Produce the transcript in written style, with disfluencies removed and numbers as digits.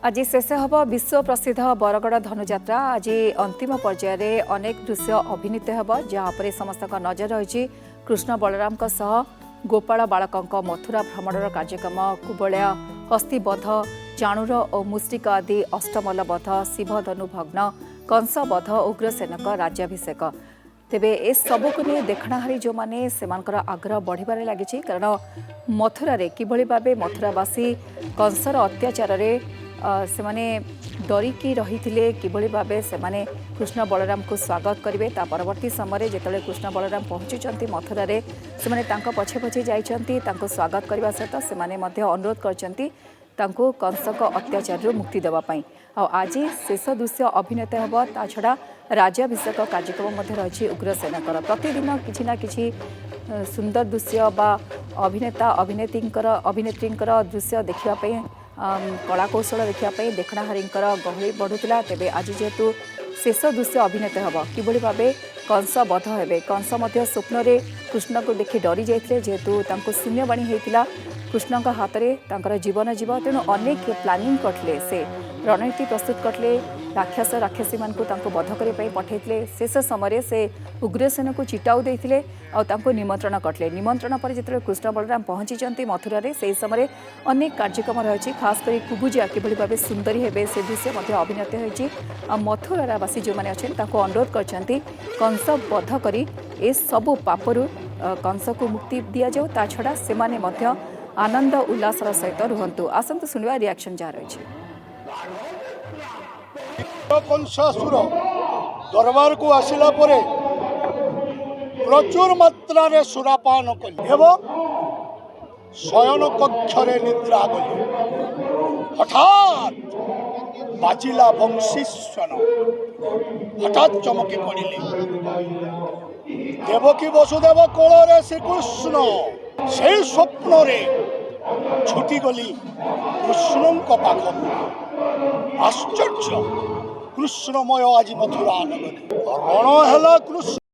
आज शेष हम विश्व प्रसिद्ध बरगड़ धनुजात्रा आज अंतिम पर्यायर अनेक दृश्य अभिनीत होब जहाँपर समस्त नजर रही कृष्ण बलराम गोपाल बालक मथुरा भ्रमण कार्यक्रम कुबलय हस्तीबध चाणूर और मुष्टिक आदि अष्टमल बध शिवधनु भग्न कंस बध उग्रसेनक राज्याभिषेक तेबे ए सबको नहीं देखणाहारी जो माने सेमानकर आग्रह बढ़िबारे लागिछि कारण मथुरा रे किभଳି भाबे मथुरावासी कंसर अत्याचार रे से माने डरिकी रही किभଳି भाबे से माने कृष्ण बलराम को स्वागत करेंगे ता परवर्ती समय जिते कृष्ण बलराम पहुंचुंट मथुरा रे से माने तांको पछे पछे जाइछंती तांको स्वागत करने सहित से माने मध्य अनुरोध करछंती तांको कंसक अत्याचार मुक्ति देवाई आज शेष दृश्य अभिनेत होब ता छड़ा राज्याभिषेक कार्यक्रम रही उग्रसेनकर प्रतिदिन किछि ना किछि सुंदर दृश्य बा अभिनेता अभिनेत्री दृश्य देखापी कलाकौशल देखापी देखणाहारी गहली बढ़ुला तेबे आज जेहेतु शेष दृश्य अभिनेत होब किभଳି भाबे कंस बध हेबे कंस मध्य स्वप्न रे कृष्ण को देखि डरी जाइथिले जेहेतु तांको शून्यवाणी हेतिला कृष्ण हाथ में जीवन जीव तेणु अनेक प्लानिंग करते से रणनीति प्रस्तुत करते राक्षस राक्षसी मान बध करने पठे शेष समय से उग्रसेन को चिटाऊ देते और निमंत्रण करते निमंत्रण पर जो कृष्ण बलराम पहुंची मथुरा रे से समय अनेक कार्यक्रम रही खासकर कुबुजिया किभଳି भाबे सुंदरी हेबे से दृश्य अभिनत होती मथुरावासी जो मैंने अच्छे अनुरोध कर कंस बध करी ए सबु पापरू कंस को मुक्ति दि जाऊ ता छड़ा से आनंद उल्लासर सहित रुहतु आसतु शुणा रिएक्शन जहाँ रही कंसासुर दरबार को आसिला परे प्रचुर मात्रा रे सुरापान कले एवं शयन कक्षरे निद्रा गले हठात बाजिला वंशी स्वन हठात चमकी पड़िले देवकी वसुदेव कोଳରେ श्रीकृष्ण से स्वप्न रे छुटी गली कृष्ण पाख आश्चर्य कृष्णमय आज मथुरा नगर रण है कृष्ण।